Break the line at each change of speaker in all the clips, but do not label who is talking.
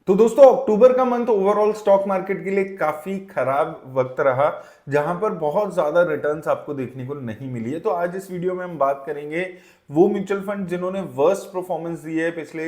तो दोस्तों अक्टूबर का मंथ ओवरऑल स्टॉक मार्केट के लिए काफी खराब वक्त रहा, जहां पर बहुत ज्यादा रिटर्न्स आपको देखने को नहीं मिली है। तो आज इस वीडियो में हम बात करेंगे वो म्यूचुअल फंड जिन्होंने वर्स्ट परफॉर्मेंस दी है पिछले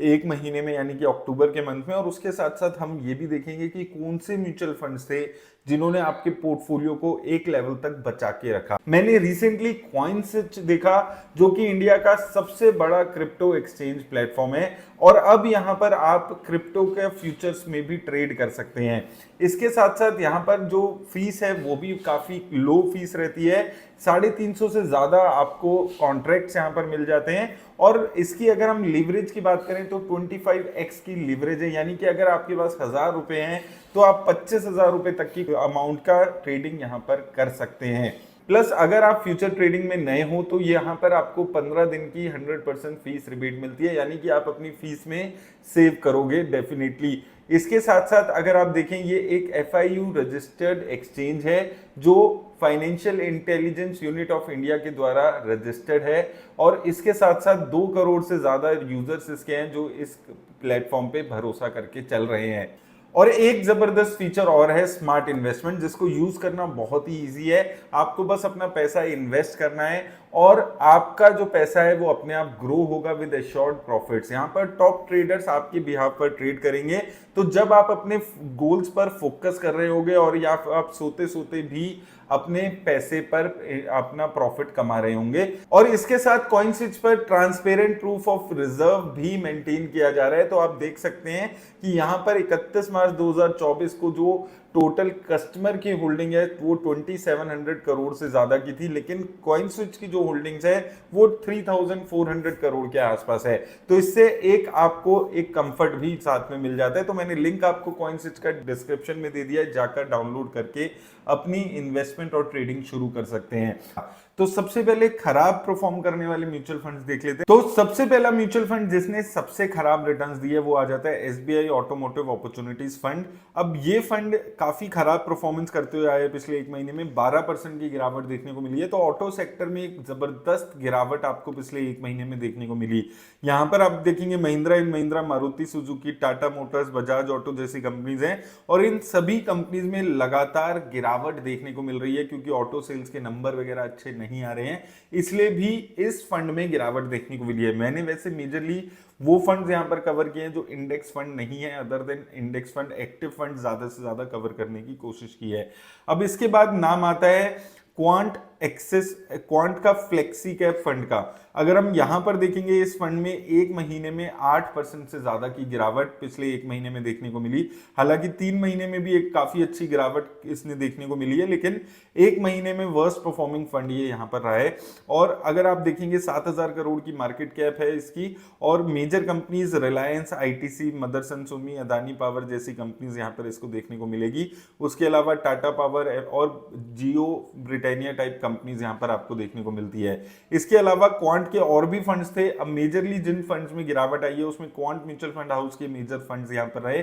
एक महीने में, यानी कि अक्टूबर के मंथ में। और उसके साथ साथ हम ये भी देखेंगे कि कौन से म्यूचुअल फंड्स थे जिन्होंने आपके पोर्टफोलियो को एक लेवल तक बचा के रखा। मैंने रिसेंटली कॉइनस्विच देखा, जो कि इंडिया का सबसे बड़ा क्रिप्टो एक्सचेंज प्लेटफॉर्म है, और अब यहां पर आप क्रिप्टो के फ्यूचर्स में भी ट्रेड कर सकते हैं। इसके साथ साथ यहां पर जो फीस है वो भी काफी लो फीस रहती है। 350 से ज्यादा आपको कॉन्ट्रैक्ट्स यहां पर मिल जाते हैं। और इसकी अगर हम लीवरेज की बात करें तो 25x की लीवरेज है, यानी कि अगर आपके पास 1000 रुपए हैं तो आप 25,000 रुपए तक की अमाउंट का ट्रेडिंग यहां पर कर सकते हैं। प्लस अगर आप फ्यूचर ट्रेडिंग में नए हो तो यहाँ पर आपको 15 दिन की 100% फीस रिबेट मिलती है, यानी कि आप अपनी फीस में सेव करोगे डेफिनेटली। इसके साथ साथ अगर आप देखें, ये एक FIU रजिस्टर्ड एक्सचेंज है जो financial intelligence unit of India के द्वारा रजिस्टर्ड है। और इसके साथ साथ 2 करोड़ से ज्यादा यूजर्स इसके हैं जो इस प्लेटफॉर्म पे भरोसा करके चल रहे हैं। और एक जबरदस्त फीचर और है स्मार्ट इन्वेस्टमेंट, जिसको यूज करना बहुत ही इजी है। आपको बस अपना पैसा इन्वेस्ट करना है और आपका जो पैसा है वो अपने आप ग्रो होगा विद एश्योर्ड प्रॉफिट्स। यहाँ पर टॉप ट्रेडर्स आपके बिहाफ पर ट्रेड करेंगे। तो जब आप अपने गोल्स पर फोकस कर रहे होगे और या आप सोते सोते भी अपने पैसे पर अपना प्रॉफिट कमा रहे होंगे। और इसके साथ कॉइनस्विच पर ट्रांसपेरेंट प्रूफ ऑफ रिजर्व भी मेंटेन किया जा रहा है। तो आप देख सकते हैं कि यहां पर 31 मार्च 2024 को जो टोटल कस्टमर की होल्डिंग है वो 2700 करोड़ से ज्यादा की थी, लेकिन कॉइनस्विच की जो होल्डिंग्स है वो 3400 करोड़ के आसपास है। तो इससे एक आपको एक कंफर्ट भी साथ में मिल जाता है। तो मैंने लिंक आपको कॉइनस्विच का डिस्क्रिप्शन में दे दिया है, जाकर डाउनलोड करके अपनी इन्वेस्टमेंट और ट्रेडिंग शुरू कर सकते हैं। तो सबसे पहले खराब परफॉर्म करने वाले म्यूचुअल फंड्स देख लेते हैं। तो सबसे पहला म्यूचुअल फंड जिसने सबसे खराब रिटर्न्स दिए वो आ जाता है SBI ऑटोमोटिव अपॉर्चुनिटीज फंड। अब ये फंड काफी खराब परफॉर्मेंस करते हुए आए। पिछले एक महीने में 12% की गिरावट देखने को मिली है। तो ऑटो सेक्टर में एक जबरदस्त गिरावट आपको पिछले एक महीने में देखने को मिली। यहां पर आप देखेंगे Mahindra and Mahindra, Maruti Suzuki, Tata Motors, Bajaj auto जैसी कंपनीज हैं, और इन सभी कंपनीज में लगातार गिरावट देखने को मिल रही है, क्योंकि ऑटो सेल्स के नंबर वगैरह अच्छे नहीं आ रहे हैं, इसलिए भी इस फंड में गिरावट देखने को मिली है। मैंने वैसे मेजरली वो फंड्स यहां पर कवर किए हैं जो इंडेक्स फंड नहीं है, other than index fund active fund ज्यादा से ज्यादा कवर करने की कोशिश की है। अब इसके बाद नाम आता है क्वांट एक्सेस, क्वांट का फ्लेक्सी कैप फंड का। अगर हम यहां पर देखेंगे, इस फंड में एक महीने में 8% से ज्यादा की गिरावट पिछले एक महीने में देखने को मिली। हालांकि 3 महीने में भी एक काफी अच्छी गिरावट इसने देखने को मिली है, लेकिन एक महीने में वर्स्ट परफॉर्मिंग फंड ये यहां पर रहा है। और अगर आप देखेंगे 7000 करोड़ की मार्केट कैप है इसकी, और major companies Reliance, ITC, Motherson Sumi, Adani power जैसी कंपनीज यहां पर इसको देखने को मिलेगी। उसके अलावा टाटा पावर और जियो, ब्रिटानिया टाइप कंपनीज यहां पर आपको देखने को मिलती है। इसके अलावा क्वांट के और भी फंड्स थे। अब मेजरली जिन फंड्स में गिरावट आई है उसमें क्वांट म्यूचुअल फंड हाउस के मेजर फंड्स यहां पर रहे।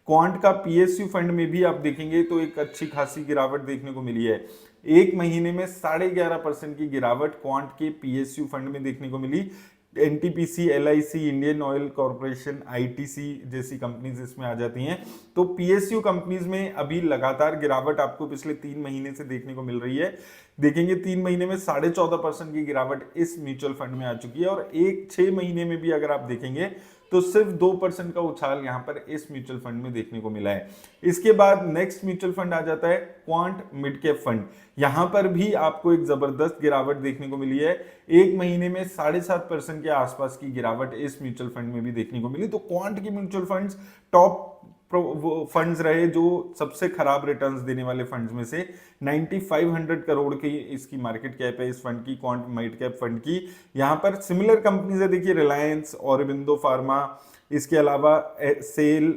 क्वांट का PSU फंड में भी आप देखेंगे तो एक अच्छी खासी गिरावट देखने को मिली है। एक महीने में 11.5% की गिरावट क्वांट के PSU फंड में देखने को मिली। NTPC, LIC, Indian oil corporation, ITC जैसी कंपनीज इसमें आ जाती हैं। तो PSU कंपनीज में अभी लगातार गिरावट आपको पिछले 3 महीने से देखने को मिल रही है। देखेंगे 3 महीने में 14.5% की गिरावट इस म्यूचुअल फंड में आ चुकी है, और 6 महीने में भी अगर आप देखेंगे तो सिर्फ 2% का उछाल यहां पर इस म्यूचुअल फंड में देखने को मिला है। इसके बाद नेक्स्ट म्यूचुअल फंड आ जाता है क्वांट मिड कैप फंड। यहां पर भी आपको एक जबरदस्त गिरावट देखने को मिली है। एक महीने में 7.5% के आसपास की गिरावट इस म्यूचुअल फंड में भी देखने को मिली। तो क्वांट की म्यूचुअल फंड्स टॉप फंड्स रहे जो सबसे खराब रिटर्न्स देने वाले फंड्स में से। 9500 करोड़ की इसकी मार्केट कैप है इस फंड की, क्वांट मिड कैप फंड की। यहां पर सिमिलर कंपनीज है, देखिए रिलायंस, ऑरोबिंदो फार्मा, इसके अलावा सेल,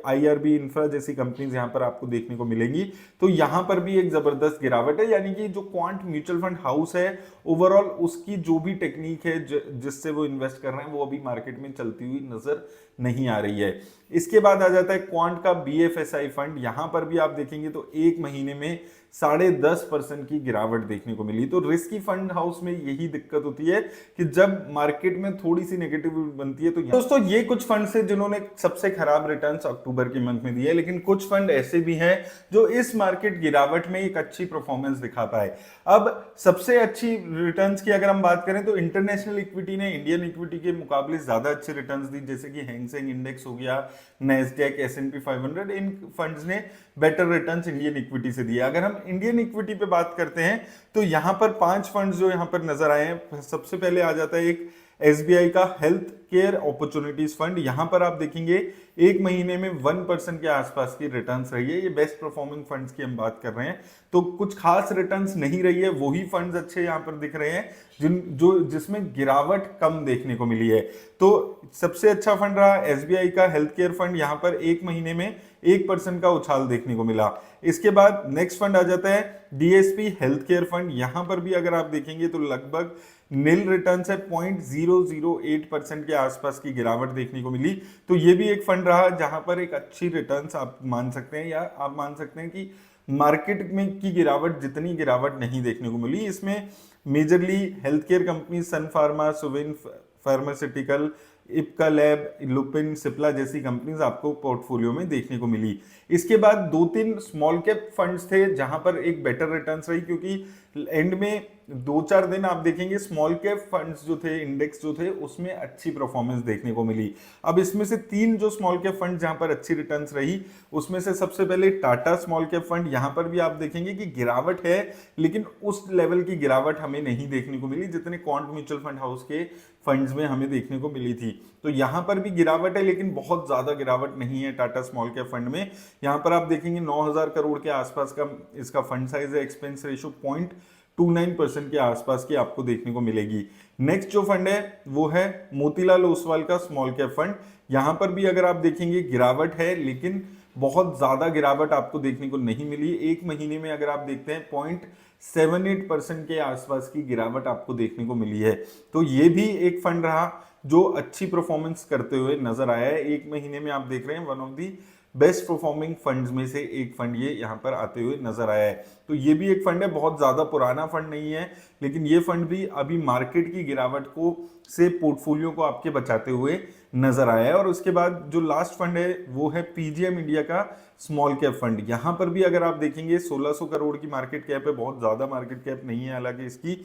IRB इंफ्रा जैसी कंपनीज यहां पर आपको देखने को मिलेंगी। तो यहां पर भी एक जबरदस्त गिरावट है, यानी कि जो क्वांट म्यूचुअल फंड हाउस है ओवरऑल उसकी जो भी टेक्निक है जिससे वो इन्वेस्ट कर रहे हैं वो अभी मार्केट में चलती हुई नजर नहीं आ रही है। इसके बाद आ जाता है क्वांट का BFSI फंड। यहां पर भी आप देखेंगे तो एक महीने में 10.5% की गिरावट देखने को मिली। तो रिस्की फंड हाउस में यही दिक्कत होती है कि जब मार्केट में थोड़ी सी नेगेटिव बनती है। तो दोस्तों ये कुछ फंड्स है जिन्होंने सबसे खराब रिटर्न्स अक्टूबर के मंथ में दिए, लेकिन कुछ फंड ऐसे भी हैं जो इस मार्केट गिरावट में एक अच्छी परफॉर्मेंस दिखा पाए। अब सबसे अच्छी रिटर्न्स की अगर हम बात करें तो इंटरनेशनल इक्विटी ने इंडियन इक्विटी के मुकाबले ज्यादा अच्छे रिटर्न्स दी, जैसे कि हैंगसेंग इंडेक्स हो गया, नैस्डैक, S&P 500, इन फंड्स ने बेटर रिटर्न्स इंडियन इक्विटी से दिए। अगर हम इंडियन इक्विटी पे बात करते हैं तो यहां पर 5 फंड्स जो यहां पर नजर आए हैं। सबसे पहले आ जाता है एक SBI का हेल्थ केयर अपॉर्चुनिटीज फंड। यहां पर आप देखेंगे एक महीने में 1% के आसपास की रिटर्न्स रही है। ये बेस्ट परफॉर्मिंग फंड्स की हम बात कर रहे हैं, तो कुछ खास रिटर्न्स नहीं रही है, वही फंड्स अच्छे यहां पर दिख रहे हैं जिसमें गिरावट कम देखने को मिली है। तो सबसे अच्छा फंड रहा SBI का हेल्थ केयर फंड। यहां पर एक महीने में 1% का उछाल देखने को मिला। इसके बाद नेक्स्ट फंड आ जाता है DSP हेल्थ केयर फंड। यहां पर भी अगर आप देखेंगे तो लगभग नील रिटर्न है, 0.008% के आसपास की गिरावट देखने को मिली। तो ये भी एक फंड रहा जहां पर एक अच्छी रिटर्न्स आप मान सकते हैं, या आप मान सकते हैं कि मार्केट में की गिरावट जितनी गिरावट नहीं देखने को मिली। इसमें majorly health care company Sun Pharma, Suven pharmaceutical, Ipca lab, Lupin, Cipla जैसी कंपनीज आपको पोर्टफोलियो में देखने को मिली। इसके बाद 2-3 स्मॉल कैप फंड्स थे जहां पर एक बेटर रिटर्न्स रही, क्योंकि एंड में 2-4 दिन आप देखेंगे स्मॉल कैप फंड्स जो थे, इंडेक्स जो थे, उसमें अच्छी परफॉर्मेंस देखने को मिली। अब इसमें से 3 जो स्मॉल कैप फंड जहां पर अच्छी रिटर्न्स रही, उसमें से सबसे पहले टाटा स्मॉल कैप फंड। यहां पर भी आप देखेंगे कि गिरावट है, लेकिन उस लेवल की गिरावट हमें नहीं देखने को मिली जितने क्वांट म्यूचुअल फंड हाउस के फंड्स में हमें देखने को मिली थी। तो यहां पर भी गिरावट है, लेकिन बहुत ज्यादा गिरावट नहीं है टाटा स्मॉल कैप फंड में। यहां पर आप देखेंगे 9,000 करोड़ के आसपास का इसका फंड साइज है। एक्सपेंस रेशियो 0.29% के आसपास की आपको देखने को मिलेगी। नेक्स्ट जो फंड है वो है मोतीलाल ओसवाल का स्मॉल कैप फंड। यहां पर भी अगर आप देखेंगे गिरावट है, लेकिन बहुत ज्यादा गिरावट आपको देखने को नहीं मिली। एक महीने में अगर आप देखते हैं 0.78% के आसपास की गिरावट आपको देखने को मिली है। तो ये भी एक फंड रहा जो अच्छी परफॉर्मेंस करते हुए नजर आया है। एक महीने में आप देख रहे हैं one of the best performing funds में से एक फंड ये यहाँ पर आते हुए नजर आया है। तो ये भी एक फंड है, बहुत ज्यादा पुराना फंड नहीं है, लेकिन ये फंड भी अभी मार्केट की गिरावट को से पोर्टफोलियो को आपके बचाते हुए नजर आया है। और उसके बाद जो लास्ट फंड है वो है PGM इंडिया का स्मॉल कैप फंड। यहां पर भी अगर आप देखेंगे 1600 करोड़ की मार्केट कैप है, बहुत ज्यादा मार्केट कैप नहीं है हालांकि इसकी।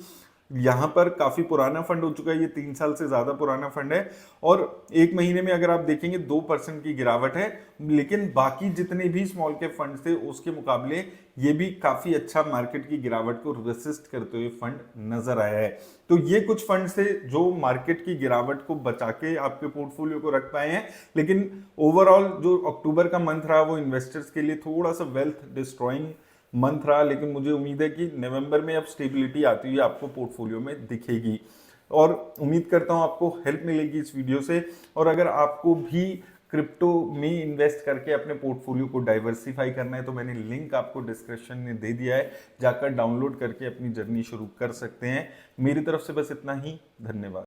यहाँ पर काफी पुराना फंड हो चुका है, ये 3 साल से ज्यादा पुराना फंड है, और एक महीने में अगर आप देखेंगे 2% की गिरावट है। लेकिन बाकी जितने भी स्मॉल कैप फंड थे उसके मुकाबले ये भी काफी अच्छा मार्केट की गिरावट को रेसिस्ट करते हुए फंड नजर आया है। तो ये कुछ फंड थे जो मार्केट की गिरावट को बचा के आपके पोर्टफोलियो को रख पाए हैं। लेकिन ओवरऑल जो अक्टूबर का मंथ रहा वो इन्वेस्टर्स के लिए थोड़ा सा वेल्थ डिस्ट्रॉइंग मंथ रहा, लेकिन मुझे उम्मीद है कि नवंबर में अब स्टेबिलिटी आती हुई आपको पोर्टफोलियो में दिखेगी। और उम्मीद करता हूं आपको हेल्प मिलेगी इस वीडियो से। और अगर आपको भी क्रिप्टो में इन्वेस्ट करके अपने पोर्टफोलियो को डाइवर्सिफाई करना है तो मैंने लिंक आपको डिस्क्रिप्शन में दे दिया है, जाकर डाउनलोड करके अपनी जर्नी शुरू कर सकते हैं। मेरी तरफ से बस इतना ही, धन्यवाद।